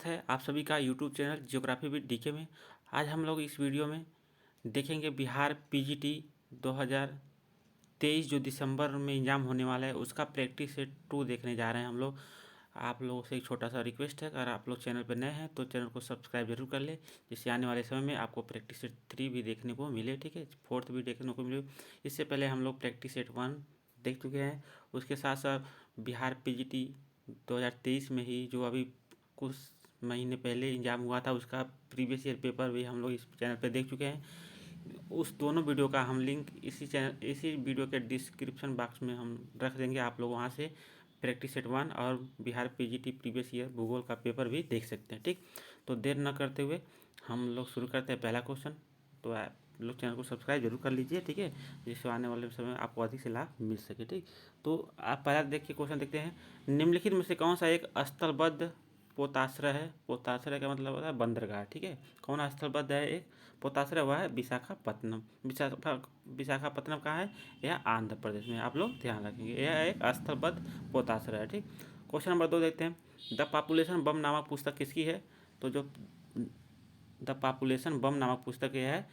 है आप सभी का YouTube channel geography with DK में। आज हम लोग इस वीडियो में देखेंगे बिहार पीजीटी 2023 जो दिसंबर में एग्जाम होने वाला है उसका प्रैक्टिस सेट 2 देखने जा रहे हैं हम लोग। आप लोगों से एक छोटा सा रिक्वेस्ट है, अगर आप लोग चैनल पर नए हैं तो चैनल को सब्सक्राइब जरूर कर ले, जिससे आने वाले समय में आपको प्रैक्टिस सेट 3 भी देखने को मिले। ठीक है, 4th भी देखने को मिले। इससे पहले हम लोग प्रैक्टिस सेट 1 देख चुके हैं। उसके साथ साथ बिहार पीजीटी 2023 में ही जो अभी कुछ महीने पहले एग्जाम हुआ था उसका प्रीवियस ईयर पेपर भी हम लोग इस चैनल पे देख चुके हैं। उस दोनों वीडियो का हम लिंक इसी वीडियो के डिस्क्रिप्शन बॉक्स में हम रख देंगे। आप लोग वहाँ से प्रैक्टिस सेट 1 और बिहार पीजीटी प्रीवियस ईयर भूगोल का पेपर भी देख सकते हैं। ठीक, तो देर न करते हुए हम लोग शुरू करते हैं पहला क्वेश्चन। तो आप लोग चैनल को सब्सक्राइब जरूर कर लीजिए, ठीक है, जिससे आने वाले समय आपको अधिक से लाभ मिल सके। ठीक, तो आप पहला देख के क्वेश्चन देखते हैं। निम्नलिखित में से कौन सा एक स्थलबद्ध पोताश्रय है? पोताश्रय का मतलब होता है बंदरगाह। ठीक है, कौन स्थलबद्ध है एक पोताश्रय? वह है विशाखापत्तनम। विशाखापत्तनम कहाँ है? यह आंध्र प्रदेश में। आप लोग ध्यान रखेंगे, यह एक स्थलबद्ध पोताश्रय है। ठीक, क्वेश्चन नंबर 2 देखते हैं। द पॉपुलेशन बम नामक पुस्तक किसकी है? तो जो द पॉपुलेशन बम नामक पुस्तक यह है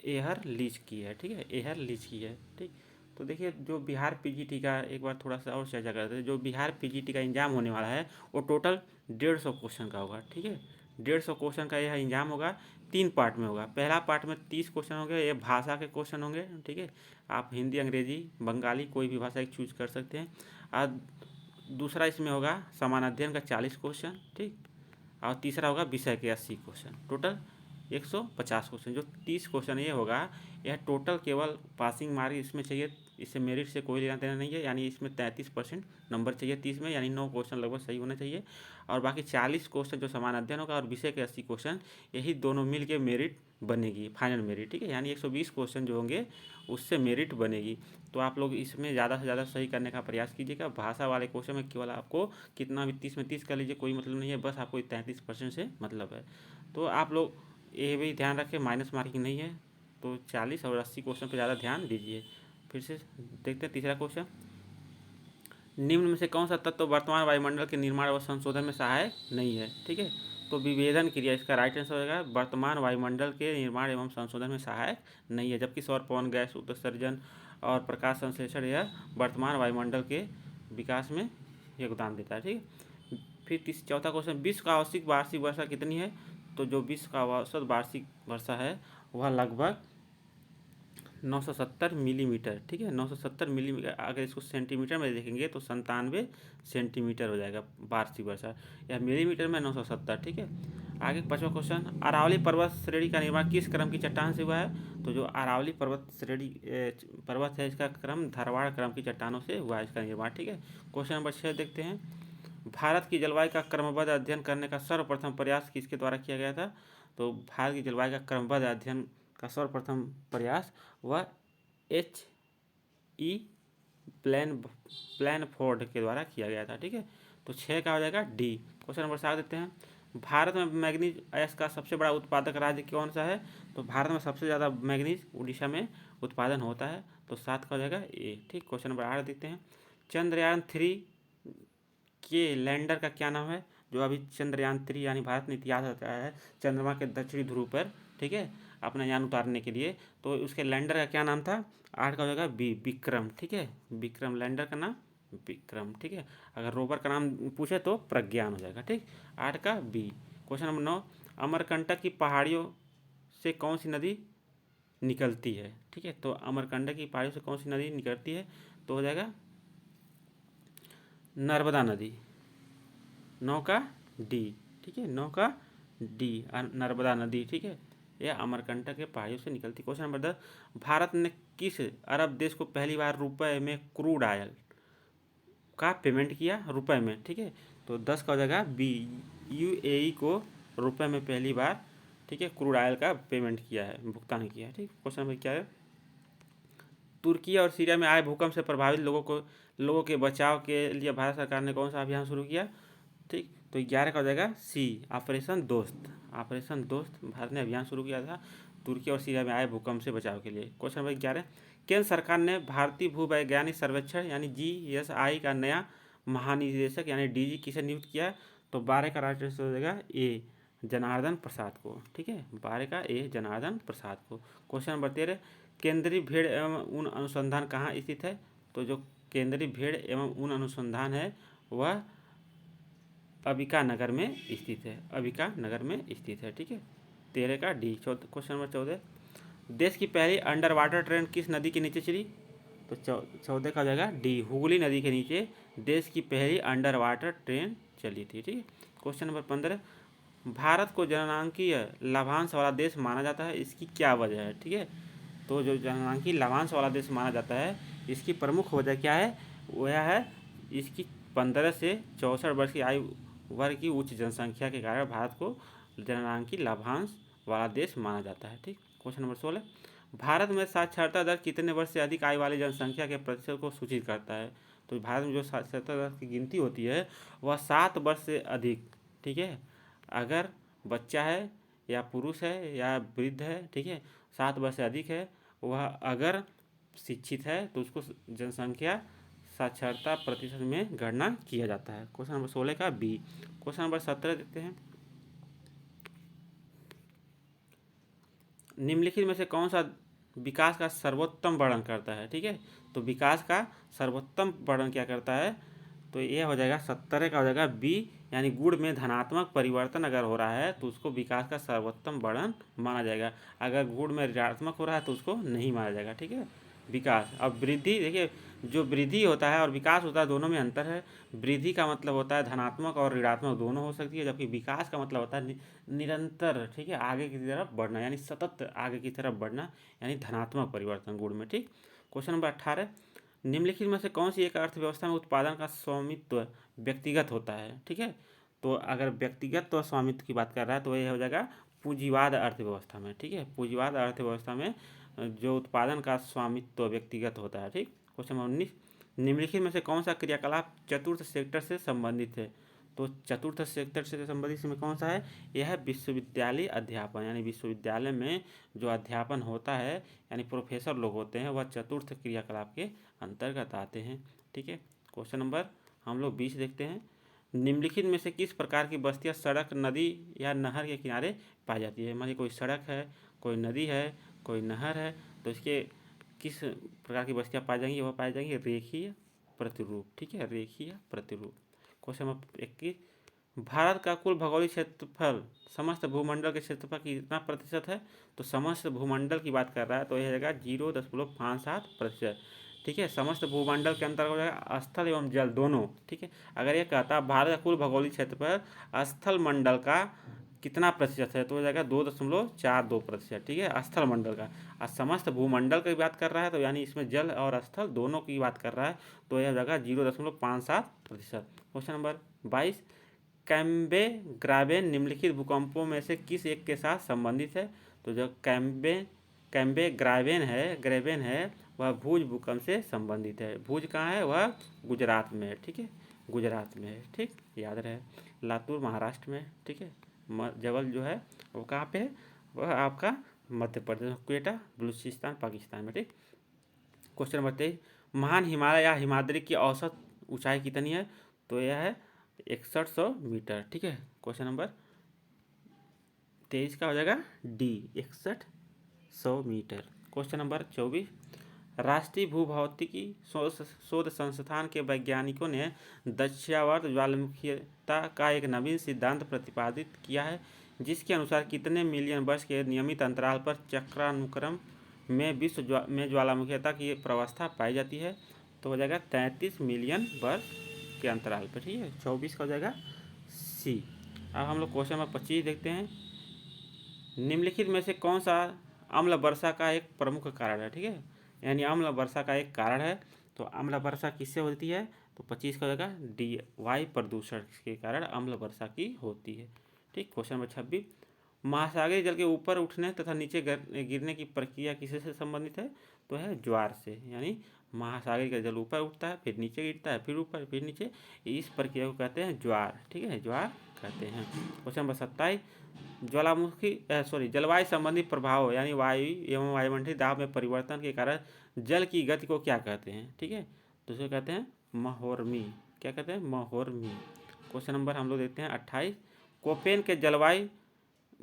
एहर लीच की है। ठीक है, एहर लीच की है। ठीक, तो देखिए जो बिहार पीजीटी का एक बार थोड़ा सा और चर्चा करते हैं। जो बिहार पीजीटी का एग्जाम होने वाला है वो टोटल 150 क्वेश्चन का होगा। ठीक है, 150 क्वेश्चन का यह एग्जाम होगा। 3 पार्ट में होगा। पहला पार्ट में 30 क्वेश्चन होंगे, ये भाषा के क्वेश्चन होंगे। ठीक है, आप हिंदी, अंग्रेजी, बंगाली कोई भी भाषा एक चूज कर सकते हैं। और दूसरा इसमें होगा समान अध्ययन का 40 क्वेश्चन। ठीक, और तीसरा होगा विषय के 80 क्वेश्चन। Total 150 question. जो 30 क्वेश्चन ये होगा यह टोटल केवल पासिंग मार्क इसमें चाहिए। इससे मेरिट से कोई लेना देना नहीं है, यानी इसमें 33% नंबर चाहिए 30 में, यानी 9 क्वेश्चन लगभग सही होने चाहिए। और बाकी 40 क्वेश्चन जो समान अध्ययन होगा और विषय के 80 क्वेश्चन, यही दोनों मिल के मेरिट बनेगी, फाइनल मेरिट। ठीक है, यानी 120 क्वेश्चन जो होंगे उससे मेरिट बनेगी। तो आप लोग इसमें ज़्यादा से ज़्यादा सही करने का प्रयास कीजिएगा। भाषा वाले क्वेश्चन में केवल आपको कितना भी 30 में 30 कर लीजिए, कोई मतलब नहीं है, बस आपको 33% से मतलब है। तो आप लोग ये भी ध्यान रखें माइनस मार्किंग नहीं है, तो 40 और 80 क्वेश्चन पर ज़्यादा ध्यान दीजिए। फिर से देखते हैं तीसरा क्वेश्चन। निम्न में से कौन सा तत्व वर्तमान वायुमंडल के निर्माण व संशोधन में सहायक नहीं है? ठीक है, तो विभेदन क्रिया इसका राइट आंसर होगा वर्तमान वायुमंडल के निर्माण एवं संशोधन में सहायक नहीं है। जबकि सौर पवन गैस उत्सर्जन और प्रकाश संश्लेषण यह वर्तमान वायुमंडल के विकास में योगदान देता है। ठीक है, फिर चौथा क्वेश्चन, विश्व का औसत वार्षिक वर्षा कितनी है? तो जो विश्व का औसत वार्षिक वर्षा है वह लगभग 970 मिलीमीटर। ठीक है, 970 मिलीमीटर। अगर इसको सेंटीमीटर में देखेंगे तो 97 सेंटीमीटर हो जाएगा वार्षिक वर्षा, या मिलीमीटर में 970। ठीक है, आगे 5वां क्वेश्चन, अरावली पर्वत श्रेणी का निर्माण किस क्रम की चट्टान से हुआ है? तो जो अरावली पर्वत श्रेणी पर्वत है इसका क्रम धारवाड़ क्रम की चट्टानों से हुआ है इसका निर्माण। ठीक है, क्वेश्चन नंबर 6 देखते हैं। भारत की जलवायु का क्रमबद्ध अध्ययन करने का सर्वप्रथम प्रयास किसके द्वारा किया गया था? तो भारत की जलवायु का क्रमबद्ध अध्ययन का सर्वप्रथम प्रयास वह HE प्लैनफोर्ड के द्वारा किया गया था। ठीक है, तो 6 का हो जाएगा डी। क्वेश्चन नंबर 7 देते हैं। भारत में मैग्नीज अयस्क का सबसे बड़ा उत्पादक राज्य कौन सा है? तो भारत में सबसे ज़्यादा मैग्नीज उड़ीसा में उत्पादन होता है, तो 7 का हो जाएगा ए। ठीक, क्वेश्चन नंबर 8 देखते हैं। चंद्रयान 3 के लैंडर का क्या नाम है? जो अभी चंद्रयान 3 यानी भारत ने इतिहास रचाया है चंद्रमा के दक्षिणी ध्रुव पर, ठीक है, अपना यान उतारने के लिए, तो उसके लैंडर का क्या नाम था? 8 का हो जाएगा बी, विक्रम। ठीक है, विक्रम, लैंडर का नाम विक्रम। ठीक है, अगर रोवर का नाम पूछे तो प्रज्ञान हो जाएगा। ठीक, 8 का बी। क्वेश्चन नंबर 9, अमरकंटक की पहाड़ियों से कौन सी नदी निकलती है? ठीक है, तो अमरकंटक की पहाड़ियों से कौन सी नदी निकलती है? तो हो जाएगा नर्मदा नदी। 9 का डी। ठीक है, 9 का डी, नर्मदा नदी। ठीक है, यह अमरकंटक के पहाड़ियों से निकलती। क्वेश्चन नंबर 10, भारत ने किस अरब देश को पहली बार रुपए में क्रूड ऑयल का पेमेंट किया? रुपए में। ठीक है, तो 10 का हो जाएगा बी, UAE को रुपए में पहली बार, ठीक है, क्रूड ऑयल का पेमेंट किया है, भुगतान किया है। ठीक, क्वेश्चन नंबर क्या है, तुर्की और सीरिया में आए भूकंप से प्रभावित लोगों के बचाव के लिए भारत सरकार ने कौन सा अभियान शुरू किया? ठीक, तो 11 का हो जाएगा सी, ऑपरेशन दोस्त। ऑपरेशन दोस्त भारत ने अभियान शुरू किया था तुर्की और सीरिया में आए भूकंप से बचाव के लिए। क्वेश्चन नंबर 11, केंद्र सरकार ने भारतीय भूवैज्ञानिक सर्वेक्षण यानी GSI का नया महानिदेशक यानी DG किसे नियुक्त किया? तो 12 का राइट आंसर हो जाएगा ए, जनार्दन प्रसाद को। ठीक है, 12 का ए, जनार्दन प्रसाद को। क्वेश्चन नंबर 13, केंद्रीय भेड़ एवं ऊन अनुसंधान कहाँ स्थित है? तो जो केंद्रीय भेड़ एवं ऊन अनुसंधान है वह अंबिका नगर में स्थित है, अंबिका नगर में स्थित है। ठीक है, 13 का डी। क्वेश्चन नंबर 14, देश की पहली अंडर वाटर ट्रेन किस नदी के नीचे चली? तो 14 का हो जाएगा डी, हुगली नदी के नीचे देश की पहली अंडर वाटर ट्रेन चली थी। ठीक है, क्वेश्चन नंबर 15, भारत को जननांकीय लाभांश वाला देश माना जाता है, इसकी क्या वजह है? ठीक है, तो जो जननांकीय लाभांश वाला देश माना जाता है इसकी प्रमुख वजह क्या है? वह है इसकी 15 से 64 वर्ष की आयु वर्ग की उच्च जनसंख्या के कारण भारत को जननांकीय लाभांश वाला देश माना जाता है। ठीक, क्वेश्चन नंबर 16, भारत में साक्षरता दर कितने वर्ष से अधिक आयु वाली जनसंख्या के प्रतिशत को सूचित करता है? तो भारत में जो साक्षरता दर की गिनती होती है वह 7 वर्ष से अधिक, ठीक है, अगर बच्चा है या पुरुष है या वृद्ध है, ठीक है, 7 वर्ष से अधिक है, वह अगर शिक्षित है तो उसको जनसंख्या साक्षरता प्रतिशत में गणना किया जाता है। क्वेश्चन नंबर 16 का बी। क्वेश्चन नंबर 17 देखते हैं, निम्नलिखित में से कौन सा विकास का सर्वोत्तम वर्णन करता है? ठीक है, तो विकास का सर्वोत्तम वर्णन क्या करता है? तो यह हो जाएगा 17 का हो जाएगा बी, यानी गुण में धनात्मक परिवर्तन अगर हो रहा है तो उसको विकास का सर्वोत्तम वर्णन माना जाएगा। अगर गुण में ऋणात्मक हो रहा है तो उसको नहीं माना जाएगा। ठीक है, विकास। अब वृद्धि, देखिए जो वृद्धि होता है और विकास होता है दोनों में अंतर है। वृद्धि का मतलब होता है धनात्मक और ऋणात्मक दोनों हो सकती है, जबकि विकास का मतलब होता है निरंतर, ठीक है, आगे की तरफ बढ़ना, यानी सतत आगे की तरफ बढ़ना, यानी धनात्मक परिवर्तन गुण में। ठीक, क्वेश्चन नंबर 18, निम्नलिखित में से कौन सी एक अर्थव्यवस्था में उत्पादन का स्वामित्व व्यक्तिगत होता है? ठीक है, तो अगर व्यक्तिगत तो स्वामित्व की बात कर रहा है तो यह हो जाएगा पूंजीवाद अर्थव्यवस्था में। ठीक है, पूंजीवाद अर्थव्यवस्था में जो उत्पादन का स्वामित्व व्यक्तिगत होता है। ठीक, क्वेश्चन नंबर 19, निम्नलिखित में से कौन सा क्रियाकलाप चतुर्थ सेक्टर से संबंधित है? तो चतुर्थ सेक्टर से संबंधित में कौन सा है? यह है विश्वविद्यालय अध्यापन, यानी विश्वविद्यालय में जो अध्यापन होता है यानी प्रोफेसर लोग होते हैं वह चतुर्थ क्रियाकलाप के अंतर्गत आते हैं। ठीक है, क्वेश्चन नंबर हम लोग 20 देखते हैं, निम्नलिखित में से किस प्रकार की बस्तियां सड़क, नदी या नहर के किनारे पाई जाती है? मान लीजिए कोई सड़क है, कोई नदी है, कोई नहर है, तो इसके किस प्रकार की बस्तियां पाई जाएंगी? वह पाई जाएंगी रेखीय प्रतिरूप। ठीक है, रेखीय प्रतिरूप। क्वेश्चन नंबर 21, भारत का कुल भौगोलिक क्षेत्रफल समस्त भूमंडल के क्षेत्रफल की कितना प्रतिशत है? तो समस्त भूमंडल की बात कर रहा है तो यह जाएगा 0.57%। ठीक है, समस्त भूमंडल के अंतर्गत हो जाएगा स्थल एवं जल दोनों। ठीक है, अगर ये कहता है भारत का कुल भौगोलिक क्षेत्रफल स्थल मंडल का कितना प्रतिशत है तो हो जाएगा 2.42%। ठीक है, स्थल मंडल का। और समस्त भूमंडल की बात कर रहा है तो यानी इसमें जल और स्थल दोनों की बात कर रहा है तो यह हो जाएगा 0.57%। क्वेश्चन नंबर 22, कैम्बे ग्रावेन निम्नलिखित भूकंपों में से किस एक के साथ संबंधित है? तो जो कैम्बे ग्रेवेन है वह भुज भूकंप से संबंधित है। भुज कहाँ है? वह गुजरात में है। ठीक है, गुजरात में है। ठीक, याद रहे, लातूर महाराष्ट्र में। ठीक है, जबल जो है वो कहाँ पे है? वह आपका मध्य प्रदेश, क्वेटा बलूचिस्तान पाकिस्तान में। ठीक, क्वेश्चन नंबर 23, महान हिमालय या हिमाद्री की औसत ऊंचाई कितनी है? तो यह है 6100 मीटर। ठीक है, क्वेश्चन नंबर 23 का हो जाएगा डी, 6100 मीटर। क्वेश्चन नंबर 24, राष्ट्रीय भूभौतिकी शोध संस्थान के वैज्ञानिकों ने दक्षिणावर्त ज्वालामुखीयता का एक नवीन सिद्धांत प्रतिपादित किया है जिसके अनुसार कितने मिलियन वर्ष के नियमित अंतराल पर चक्रानुक्रम में विश्व में ज्वालामुखीयता की प्रवस्था पाई जाती है? तो हो जाएगा 33 मिलियन वर्ष के अंतराल पर। ठीक है, 24 का हो जाएगा सी। अब हम लोग क्वेश्चन नंबर 25 देखते हैं, निम्नलिखित में से कौन सा अम्ल वर्षा का एक प्रमुख कारण है? ठीक है, यानी अम्ल वर्षा का एक कारण है। तो अम्ल वर्षा किससे होती है? तो 25 का हो जाएगा डी, वायु प्रदूषण के कारण अम्ल वर्षा की होती है। ठीक, क्वेश्चन नंबर 26, महासागरीय जल के ऊपर उठने तथा नीचे गिरने की प्रक्रिया किससे संबंधित है? तो है ज्वार से, यानी महासागरीय का जल ऊपर उठता है फिर नीचे गिरता है फिर ऊपर फिर नीचे, इस प्रक्रिया को कहते हैं ज्वार। ठीक है, ज्वार कहते हैं। क्वेश्चन नंबर 27, जलवायु संबंधी प्रभाव यानी वायु एवं वायुमंडलीय दाब में परिवर्तन के कारण जल की गति को क्या कहते हैं? ठीक है, तो इसे कहते हैं महोर्मी। क्या कहते हैं? महोर्मी। क्वेश्चन नंबर हम लोग देखते हैं 28। कोपेन के जलवायु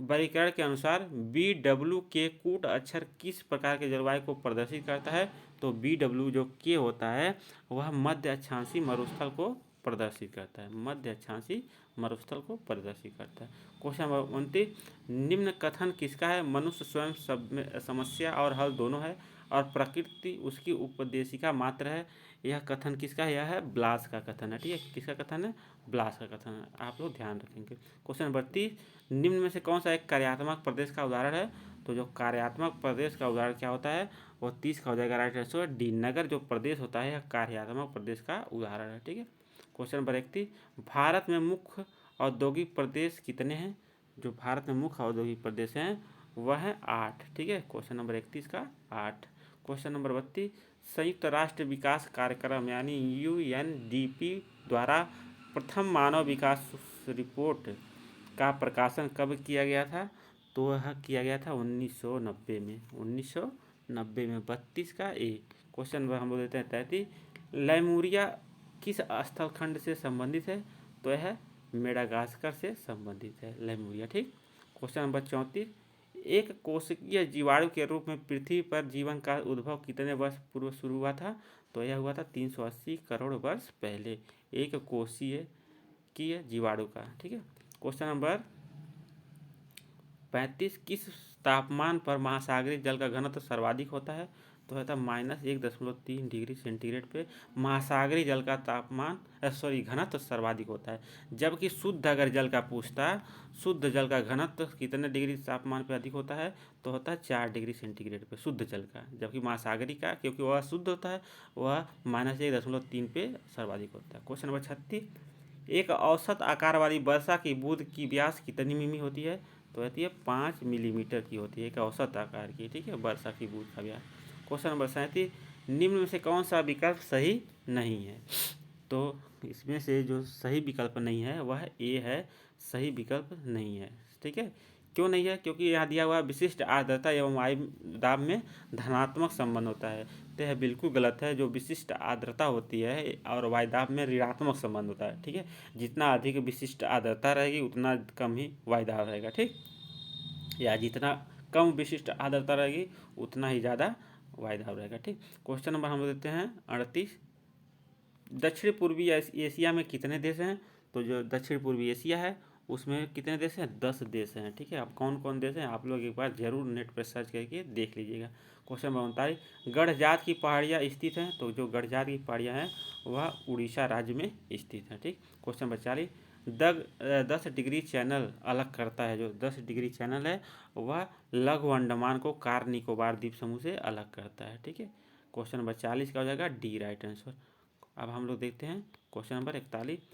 वर्गीकरण के अनुसार BW के कूट अक्षर किस प्रकार के जलवायु को प्रदर्शित करता है? तो BW जो के होता है वह मध्य अक्षांशीय मरुस्थल को प्रदर्शित करता है, मध्य अक्षांशीय मरुस्थल को प्रदर्शित करता है। Question number 29। निम्न कथन किसका है? मनुष्य स्वयं समस्या और हल दोनों है और प्रकृति उसकी उपदेशिका मात्र है। यह कथन किसका है? यह है ब्लास का कथन है। ठीक है, किसका कथन है? ब्लास का कथन है, आप लोग ध्यान रखेंगे। Question number 30। निम्न में से कौन सा एक कार्यात्मक प्रदेश का उदाहरण है? तो जो कार्यात्मक प्रदेश का उदाहरण क्या होता है वो 30 का हो जाएगा राइट आंसर डी। नगर जो प्रदेश होता है यह कार्यात्मक प्रदेश का उदाहरण है। ठीक है। Question number 31। भारत में मुख्य औद्योगिक प्रदेश कितने हैं? जो भारत में मुख्य औद्योगिक प्रदेश हैं वह है 8। ठीक है, क्वेश्चन नंबर 31 का 8। Question number 32। संयुक्त राष्ट्र विकास कार्यक्रम यानी UNDP द्वारा प्रथम मानव विकास रिपोर्ट का प्रकाशन कब किया गया था? तो वह किया गया था 1990 में, 1990 में। 32 का ए। क्वेश्चन नंबर हम लोग देते हैं 33। लेमुरिया किस स्थल खंड से संबंधित है? तो यह मेडागास्कर से संबंधित है लेमुरिया। ठीक। Question number 34। एक कोशिकीय जीवाणु के रूप में पृथ्वी पर जीवन का उद्भव कितने वर्ष पूर्व शुरू हुआ था? तो यह हुआ था 380 करोड़ वर्ष पहले, एक कोशिकीय जीवाणु का। ठीक है। Question number 35। किस तापमान पर महासागरीय जल का घनत्व सर्वाधिक होता है? तो होता है -1.3 डिग्री सेंटीग्रेड पे महासागरीय जल का तापमान घनत्व सर्वाधिक होता है। जबकि शुद्ध अगर जल का पूछता, शुद्ध जल का घनत्व कितने डिग्री तापमान पे अधिक होता है? तो होता है 4 डिग्री सेंटीग्रेड पे शुद्ध जल का। जबकि महासागरीय का क्योंकि वह शुद्ध होता है वह -1.3 पे सर्वाधिक होता है। Question number 36। एक औसत आकार वाली वर्षा की बूंद की व्यास कितनी मिमी होती है? तो रहती है 5 मिलीमीटर की होती है, एक औसत आकार की। ठीक है, वर्षा की बूंद का व्यास। Question number 37। निम्न में से कौन सा विकल्प सही नहीं है? तो इसमें से जो सही विकल्प नहीं है वह ए है, सही विकल्प नहीं है। ठीक है, क्यों नहीं है? क्योंकि यहाँ दिया हुआ विशिष्ट आर्द्रता एवं वायु दाब में धनात्मक संबंध होता है। तो यह बिल्कुल गलत है। जो विशिष्ट आर्द्रता होती है और वायु दाब में ऋणात्मक संबंध होता है। ठीक है, जितना अधिक विशिष्ट आर्द्रता रहेगी उतना कम ही वायु दाब रहेगा। ठीक, या जितना कम विशिष्ट आर्द्रता रहेगी उतना ही ज़्यादा वायु दाब रहेगा। ठीक। क्वेश्चन नंबर हम देते हैं 38। दक्षिण पूर्वी एशिया में कितने देश हैं? तो जो दक्षिण पूर्वी एशिया है उसमें कितने देश हैं? 10 देश हैं। ठीक है, अब कौन कौन देश हैं आप लोग एक बार जरूर नेट पर सर्च करके देख लीजिएगा। Question number 39। गढ़जात की पहाड़ियाँ स्थित हैं? तो जो गढ़जात की पहाड़ियाँ हैं वह उड़ीसा राज्य में स्थित हैं। ठीक। Question number 40। 10 डिग्री चैनल अलग करता है, जो 10 डिग्री चैनल है वह लघु अंडमान को कार निकोबार द्वीप समूह से अलग करता है। ठीक है, क्वेश्चन नंबर 40 का हो जाएगा डी राइट आंसर। अब हम लोग देखते हैं क्वेश्चन नंबर 41।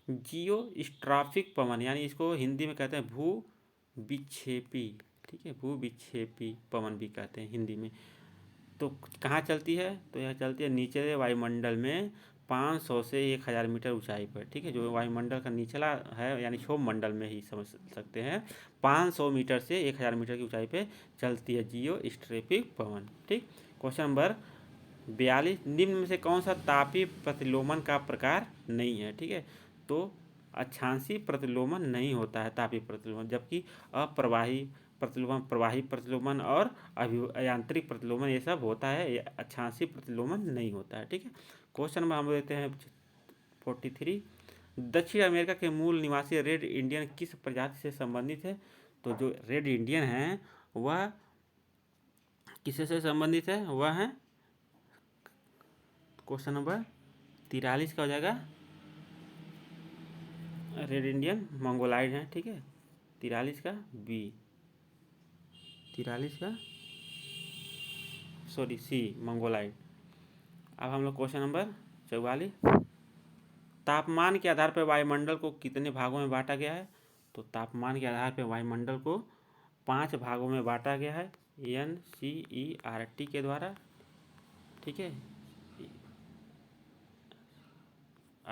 जियो स्ट्राफिक पवन यानी इसको हिंदी में कहते हैं भू विक्षेपी। ठीक है, भू विक्षेपी पवन भी कहते हैं हिंदी में। तो कहाँ चलती है? तो यह चलती है नीचे वायुमंडल में 500 से 1000 मीटर ऊंचाई पर। ठीक है, जो वायुमंडल का निचला है यानी क्षोभ मंडल में ही समझ सकते हैं, 500 मीटर से 1000 मीटर की ऊंचाई पे चलती है जियो स्ट्रेफिक पवन। ठीक। Question number 42। निम्न में से कौन सा तापीय प्रतिलोमन का प्रकार नहीं है? ठीक है, तो अक्षांशीय प्रतिलोमन नहीं होता है तापीय प्रतिलोमन, जबकि अप्रवाही प्रतिलोमन, प्रवाही प्रतिलोमन और यांत्रिक प्रतिलोमन ये सब होता है, ये अक्षांशीय प्रतिलोमन नहीं होता है। ठीक है। क्वेश्चन नंबर हम देते हैं 43। दक्षिण अमेरिका के मूल निवासी रेड इंडियन किस प्रजाति से संबंधित है? तो जो रेड इंडियन है वह किससे से संबंधित है? वह है क्वेश्चन नंबर 43 का हो जाएगा रेड इंडियन मंगोलाइड है। ठीक है, 43 का बी, 43 का सी मंगोलाइड। अब हम लोग क्वेश्चन नंबर 44। तापमान के आधार पर वायुमंडल को कितने भागों में बांटा गया है? तो तापमान के आधार पर वायुमंडल को 5 भागों में बांटा गया है NCERT के द्वारा। ठीक है,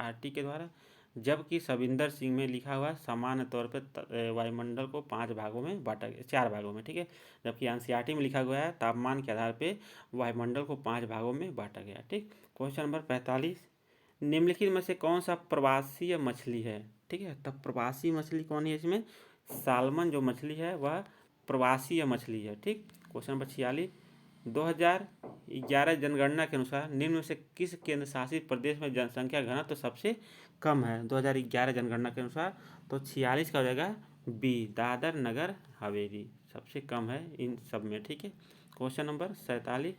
RT के द्वारा। जबकि सविंदर सिंह में लिखा हुआ सामान्य तौर पर वायुमंडल को 5 भागों में बांटा गया, 4 भागों में। ठीक है, जबकि NCERT में लिखा हुआ है तापमान के आधार पर वायुमंडल को 5 भागों में बांटा गया। ठीक। Question number 45। निम्नलिखित में से कौन सा प्रवासीय मछली है? ठीक है। तब प्रवासी मछली कौन है इसमें? सालमन जो मछली है वह प्रवासी मछली है, ठीक। क्वेश्चन नंबर 46, 2011 जनगणना के अनुसार निम्न में से किस केंद्र शासित प्रदेश में जनसंख्या घनत्व तो सबसे कम है? 2011 जनगणना के अनुसार, तो 46 का हो जाएगा बी, दादर नगर हवेली सबसे कम है इन सब में, ठीक है। क्वेश्चन नंबर 47,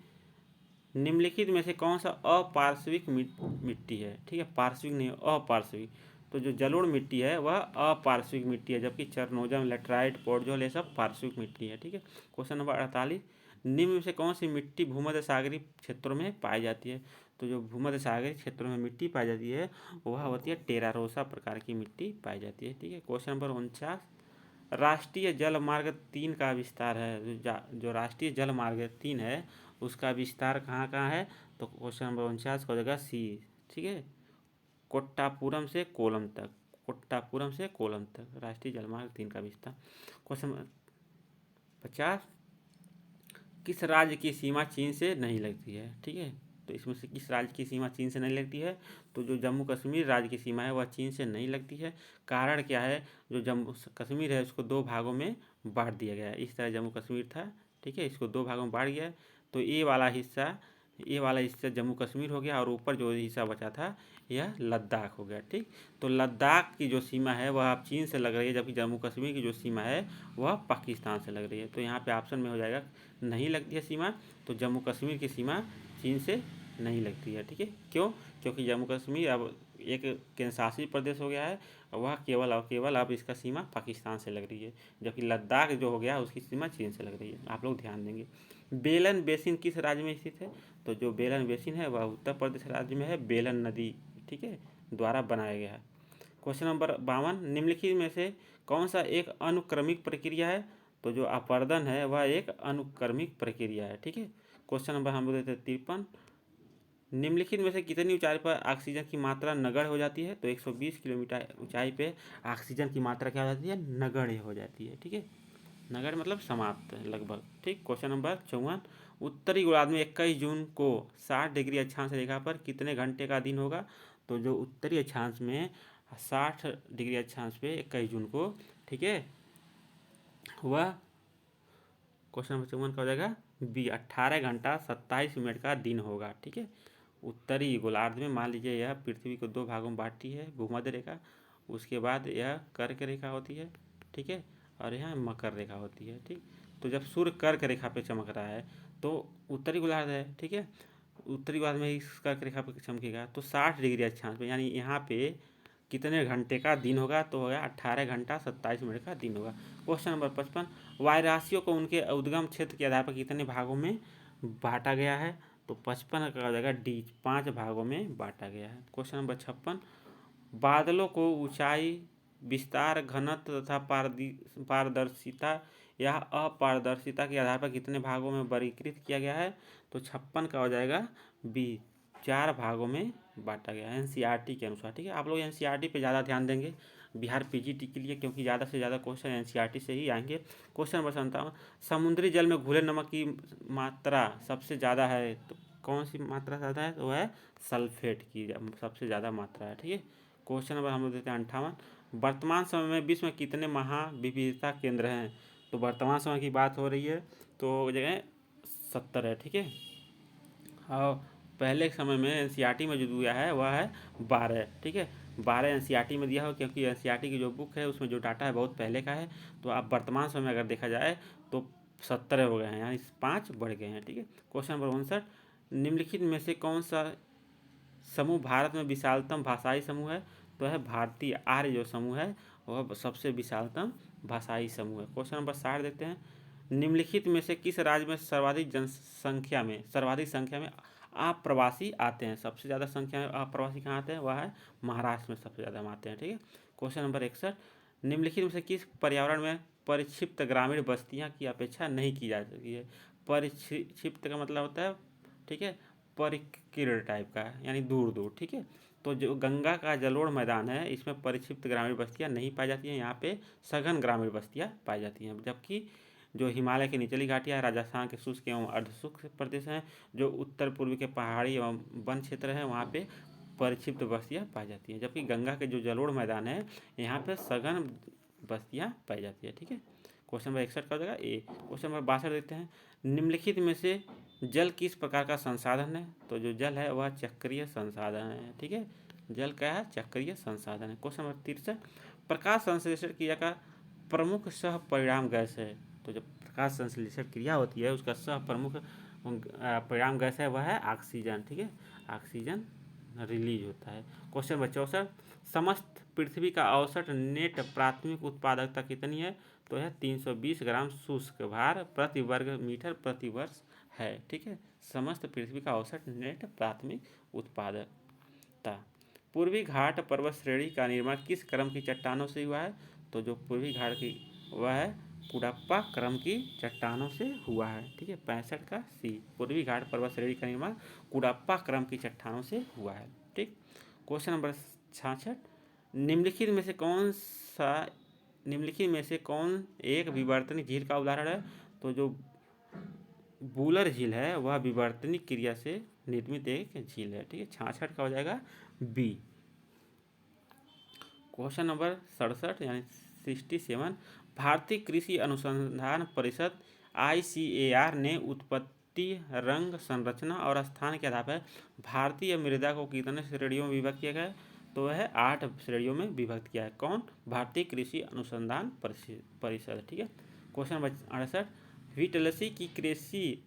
निम्नलिखित में से कौन सा अपार्श्विक मिट्टी है? ठीक है, पार्श्विक नहीं, अपार्श्विक। तो जो जलोढ़ मिट्टी है वह अपार्श्विक मिट्टी है, जबकि चरनोजम, लेटराइट, पोडजोल ये सब पार्श्विक मिट्टी है, ठीक है। क्वेश्चन नंबर 48, निम्न में से कौन सी मिट्टी भूमध्य सागरीय क्षेत्रों में पाई जाती है? तो जो भूमध्य सागरीय क्षेत्रों में मिट्टी पाई जाती है वह होती है टेरारोसा प्रकार की मिट्टी पाई जाती है, ठीक है। क्वेश्चन नंबर 49, राष्ट्रीय जल मार्ग 3 का विस्तार है, जो राष्ट्रीय जल मार्ग 3 है उसका विस्तार कहाँ कहाँ है? तो क्वेश्चन नंबर 49 का हो जाएगा सी, ठीक है, कोट्टापुरम से कोलम तक, कोट्टापुरम से कोलम तक राष्ट्रीय जलमार्ग 3 का विस्तार। क्वेश्चन नंबर 50, किस राज्य की सीमा चीन से नहीं लगती है? ठीक है, तो इसमें से किस राज्य की सीमा चीन से नहीं लगती है? तो जो जम्मू कश्मीर राज्य की सीमा है वह चीन से नहीं लगती है। कारण क्या है? जो जम्मू कश्मीर है उसको 2 भागों में बांट दिया गया है। इस तरह जम्मू कश्मीर था, ठीक है, इसको 2 भागों में बांट गया है। तो ये वाला हिस्सा जम्मू कश्मीर हो गया और ऊपर जो हिस्सा बचा था यह लद्दाख हो गया, ठीक। तो लद्दाख की जो सीमा है वह अब चीन से लग रही है, जबकि जम्मू कश्मीर की जो सीमा है वह पाकिस्तान से लग रही है। तो यहाँ पे ऑप्शन में हो जाएगा नहीं लगती है सीमा, तो जम्मू कश्मीर की सीमा चीन से नहीं लगती है, ठीक है। क्यों? क्योंकि जम्मू कश्मीर अब एक केंद्र शासित प्रदेश हो गया है, वह केवल और केवल अब इसका सीमा पाकिस्तान से लग रही है, जबकि लद्दाख जो हो गया उसकी सीमा चीन से लग रही है। आप लोग ध्यान देंगे। बेलन बेसिन किस राज्य में स्थित है? तो जो बेलन बेसिन है वह उत्तर प्रदेश राज्य में है, बेलन नदी, ठीक है, द्वारा बनाया गया है। क्वेश्चन नंबर 52, निम्नलिखित में से कौन सा एक अनुक्रमिक प्रक्रिया है? तो जो अपर्दन है वह एक अनुक्रमिक प्रक्रिया है, ठीक है। क्वेश्चन नंबर हम लोग देते हैं 53, निम्नलिखित में से कितनी ऊंचाई पर ऑक्सीजन की मात्रा नगण्य हो जाती है? तो 120 किलोमीटर ऊंचाई पे ऑक्सीजन की मात्रा क्या हो जाती है? नगण्य हो जाती है, ठीक है। नगण्य मतलब समाप्त लगभग, ठीक। क्वेश्चन नंबर 54, उत्तरी गोलार्ध में 21 जून को 60 डिग्री अक्षांश रेखा पर कितने घंटे का दिन होगा? तो जो उत्तरी अक्षांश में 60 डिग्री अक्षांश पे 21 जून को, ठीक है, वह क्वेश्चन नंबर 54 का हो जाएगा बी, 18 घंटा 27 मिनट का दिन होगा, ठीक है। उत्तरी गोलार्ध में मान लीजिए यह पृथ्वी को 2 भागों में बांटती है भूमध्य रेखा, उसके बाद यह कर्क रेखा होती है, ठीक है, और यहाँ मकर रेखा होती है, ठीक। तो जब सूर्य कर्क रेखा पे चमक रहा है तो उत्तरी गोलार्ध है, ठीक है, उत्तरी गोलार्ध में इस कर्क रेखा पे चमकेगा तो 60 डिग्री अक्षांश पे, यानी यहाँ पे कितने घंटे का दिन होगा? तो होगा 18 घंटा 27 मिनट का दिन होगा। क्वेश्चन नंबर 55, वायराशियों को उनके उद्गम क्षेत्र के आधार पर कितने भागों में बांटा गया है? तो 55 का हो जाएगा डी, 5 भागों में बांटा गया है। क्वेश्चन नंबर 56, बादलों को ऊंचाई, विस्तार, घनत्व तथा पारदर्शिता या अपारदर्शिता के आधार पर कितने भागों में वर्गीकृत किया गया है? तो 56 का हो जाएगा बी, 4 भागों में बांटा गया है एनसीईआरटी के अनुसार, ठीक है। आप लोग एनसीईआरटी पे ज़्यादा ध्यान देंगे बिहार पीजीटी के लिए, क्योंकि ज़्यादा से ज़्यादा क्वेश्चन एनसीईआरटी से ही आएंगे। क्वेश्चन नंबर 57, समुद्री जल में घुले नमक की मात्रा सबसे ज़्यादा है, तो कौन सी मात्रा ज़्यादा है? तो वह है सल्फेट की सबसे ज़्यादा मात्रा है, ठीक है। क्वेश्चन नंबर हम लोग देते हैं 58, वर्तमान समय में विश्व में कितने महाविविधता केंद्र हैं? तो वर्तमान समय की बात हो रही है तो जगह 70 है, ठीक है। और पहले के समय में एनसीईआरटी में जो दिया है वह है 12, ठीक है, 12 एनसीईआरटी में दिया हो, क्योंकि एनसीईआरटी की जो बुक है उसमें जो डाटा है बहुत पहले का है। तो आप वर्तमान समय में अगर देखा जाए तो 70 हो गए हैं, यानी 5 बढ़ गए हैं, ठीक है। क्वेश्चन नंबर 59, निम्नलिखित में से कौन सा समूह भारत में विशालतम भाषाई समूह है? तो है भारतीय आर्य जो समूह है वह सबसे विशालतम भाषाई समूह है। क्वेश्चन नंबर 60 देते हैं, निम्नलिखित में से किस राज्य में सर्वाधिक संख्या में अप्रवासी आते हैं? सबसे ज़्यादा संख्या में अप्रवासी कहाँ आते हैं? वह है महाराष्ट्र में सबसे ज़्यादा आते हैं, ठीक है। क्वेश्चन नंबर 61, निम्नलिखित में से किस पर्यावरण में परिक्षिप्त ग्रामीण बस्तियाँ की अपेक्षा नहीं की जा सकती है? परिक्षिप्त का मतलब होता है, ठीक है, परिकीर्ण टाइप का, यानी दूर दूर, ठीक है। तो जो गंगा का जलोढ़ मैदान है इसमें परिक्षिप्त ग्रामीण बस्तियाँ नहीं पाई जाती हैं, यहाँ पे सघन ग्रामीण बस्तियाँ पाई जाती हैं। जबकि जो हिमालय की निचली घाटियाँ, राजस्थान के शुष्क एवं अर्धशुष्क प्रदेश हैं, जो उत्तर पूर्व के पहाड़ी एवं वन क्षेत्र हैं वहाँ पे परिक्षिप्त बस्तियाँ पाई जाती हैं, जबकि गंगा के जो जलोढ़ मैदान है यहाँ पे सघन बस्तियाँ पाई जाती है। ठीक है, क्वेश्चन नंबर 61 का हो जाएगा ए। क्वेश्चन नंबर 62 देते हैं, निम्नलिखित में से जल किस प्रकार का संसाधन है? तो जो जल है वह चक्रीय संसाधन है। ठीक है, जल क्या है? चक्रीय संसाधन है। क्वेश्चन नंबर 63, प्रकाश संश्लेषण क्रिया का प्रमुख सह परिणाम गैस है। तो जब प्रकाश संश्लेषण क्रिया होती है उसका सह प्रमुख परिणाम गैस है वह है ऑक्सीजन। ठीक है, ऑक्सीजन रिलीज होता है। क्वेश्चन नंबर 64, समस्त पृथ्वी का औसत नेट प्राथमिक उत्पादकता कितनी है? तो यह 320 ग्राम शुष्क भार प्रति वर्ग मीटर प्रति वर्ष है। ठीक है, समस्त पृथ्वी का औसत नेट प्राथमिक उत्पादकता। पूर्वी घाट पर्वत श्रेणी का निर्माण किस क्रम की चट्टानों से हुआ है? तो जो पूर्वी घाट की वह है कुडप्पा क्रम की चट्टानों से हुआ है। ठीक है, 65 का सी, पूर्वी घाट पर्वत श्रेणी का निर्माण कुडप्पा क्रम की चट्टानों से हुआ है। ठीक, क्वेश्चन नंबर 66, निम्नलिखित में से कौन एक विवर्तनिक झील का उदाहरण है? तो जो वूलर झील है वह विवर्तनिक क्रिया से निर्मित एक झील है। ठीक है, 66 का हो जाएगा बी। क्वेश्चन नंबर 67 यानी 67, भारतीय कृषि अनुसंधान परिषद ICAR ने उत्पत्ति, रंग, संरचना और स्थान के आधार पर भारतीय मृदा को कितने श्रेणियों में विभक्त किया गया है? तो वह 8 श्रेणियों में विभक्त किया है। कौन? भारतीय कृषि अनुसंधान परिषद। ठीक है, क्वेश्चन नंबर 68, व्हीटलसी की कृषि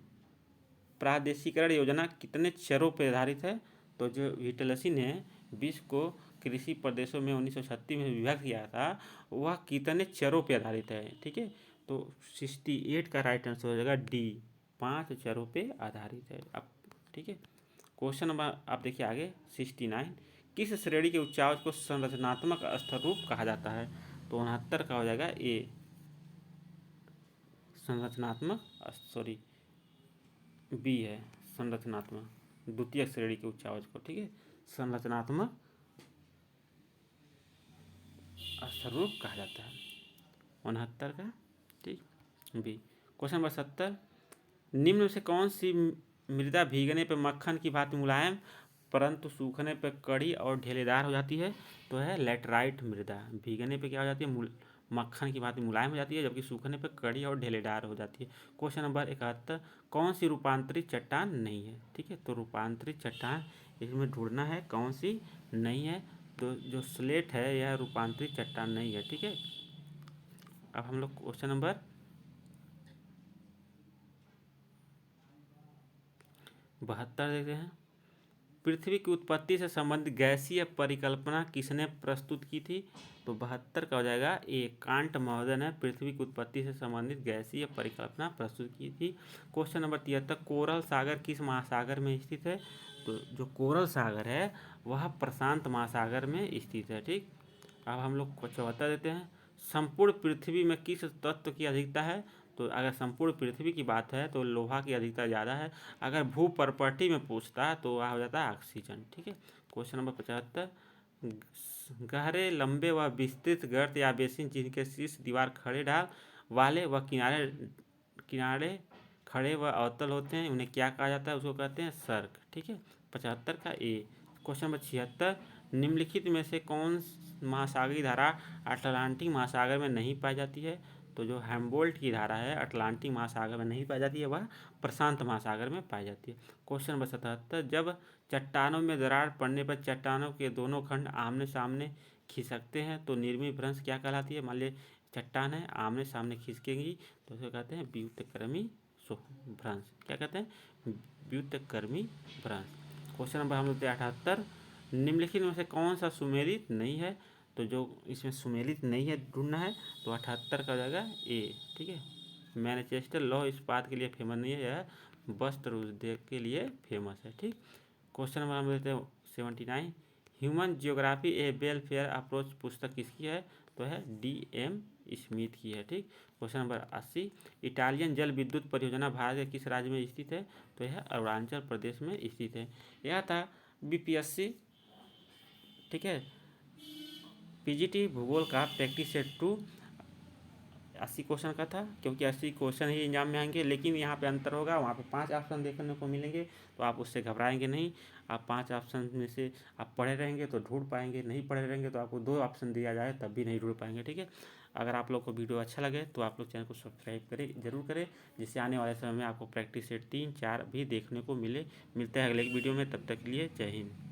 प्रादेशिकरण योजना कितने चरों पर आधारित है? तो जो व्हीटलसी ने विश्व को कृषि प्रदेशों में 1936 में विभाग किया था वह कितने चरों पर आधारित है? ठीक है, तो 68 का राइट आंसर हो जाएगा डी, 5 चरों पे आधारित है। अब ठीक है, क्वेश्चन नंबर आप देखिए आगे 69, किस श्रेणी के उच्चावच को संरचनात्मक स्तर रूप कहा जाता है? तो 69 का हो जाएगा ए, संरचनात्मक, सॉरी बी है संरचनात्मक, द्वितीय श्रेणी के उच्चावच को। ठीक है, संरचनात्मक स्वरूप कहा जाता है 69 का। ठीक, बी। क्वेश्चन नंबर 70, निम्न में से कौन सी मृदा भीगने पर मक्खन की भांति मुलायम परंतु सूखने पर कड़ी और ढेलेदार हो जाती है? तो है लैटराइट मृदा। भीगने पे क्या हो जाती है? मक्खन की भांति मुलायम हो जाती है, जबकि सूखने पर कड़ी और ढेलेदार हो जाती है। क्वेश्चन नंबर 71, कौन सी रूपांतरित चट्टान नहीं है? ठीक है, तो रूपांतरित चट्टान इसमें ढूंढना है कौन सी नहीं है। तो जो स्लेट है यह रूपांतरित चट्टान नहीं है। ठीक है, अब हम लोग क्वेश्चन नंबर 72 देखते हैं, पृथ्वी की उत्पत्ति से संबंधित गैसीय परिकल्पना किसने प्रस्तुत की थी? तो 72 का हो जाएगा ए, कांट महोदय ने पृथ्वी की उत्पत्ति से संबंधित गैसीय परिकल्पना प्रस्तुत की थी। क्वेश्चन नंबर 73, कोरल सागर किस महासागर में स्थित है? तो जो कोरल सागर है वह प्रशांत महासागर में स्थित है। ठीक, अब हम लोग को 74 देते हैं, संपूर्ण पृथ्वी में किस तत्व की अधिकता है? तो अगर संपूर्ण पृथ्वी की बात है तो लोहा की अधिकता ज़्यादा है। अगर भू प्रॉपर्टी में पूछता है तो वह हो जाता है ऑक्सीजन। ठीक है, क्वेश्चन नंबर 75, गहरे, लंबे व विस्तृत गर्त या बेसिन जिनके शीर्ष दीवार खड़े ढाल वाले व किनारे किनारे खड़े व अवतल होते हैं उन्हें क्या कहा जाता है? उसको कहते हैं सर्क। ठीक है, 75 का ए। क्वेश्चन नंबर 76, निम्नलिखित में से कौन महासागरीय धारा अटलांटिक महासागर में नहीं पाई जाती है? तो जो हैम्बोल्ट की धारा है अटलांटिक महासागर में नहीं पाई जाती है, वह प्रशांत महासागर में पाई जाती है। क्वेश्चन नंबर 77, जब चट्टानों में दरार पड़ने पर चट्टानों के दोनों खंड आमने सामने खिसकते हैं तो निर्मित भ्रंश क्या कहलाती है? मान लीजिए चट्टान है आमने सामने खिसकेंगी तो उसे कहते हैं व्युत्क्रमी भ्रंश। क्या कहते हैं? व्युत्क्रमी भ्रंश। क्वेश्चन नंबर हम लोग 78, निम्नलिखित में से कौन सा सुमेलित नहीं है? तो जो इसमें सुमेलित नहीं है ढूंढना है तो 78 का हो जाएगा ए। ठीक है, मैनचेस्टर लौह इस्पात के लिए फेमस नहीं है, यह वस्त्र उद्योग के लिए फेमस है। ठीक, क्वेश्चन नंबर हम लेते हैं 79, ह्यूमन जियोग्राफी ए वेलफेयर अप्रोच पुस्तक किसकी है? तो है DM स्मिथ की है। ठीक, क्वेश्चन नंबर 80, इटालियन जल विद्युत परियोजना भारत के किस राज्य में स्थित है? तो यह अरुणाचल प्रदेश में स्थित है। यह था BPSC ठीक है PGT भूगोल का प्रैक्टिस सेट 2। 80 क्वेश्चन का था, क्योंकि 80 क्वेश्चन ही एग्जाम में आएंगे, लेकिन यहाँ पे अंतर होगा, वहाँ पे 5 ऑप्शन देखने को मिलेंगे, तो आप उससे घबराएंगे नहीं। आप 5 ऑप्शन में से आप पढ़े रहेंगे तो ढूंढ पाएंगे, नहीं पढ़े रहेंगे तो आपको 2 ऑप्शन दिया जाए तब भी नहीं ढूंढ पाएंगे, ठीक है। अगर आप लोग को वीडियो अच्छा लगे तो आप लोग चैनल को सब्सक्राइब करें, जरूर करें, जिससे आने वाले समय में आपको प्रैक्टिस सेट 3, 4 भी देखने को मिलते हैं अगले एक वीडियो में। तब तक के लिए जय हिंद।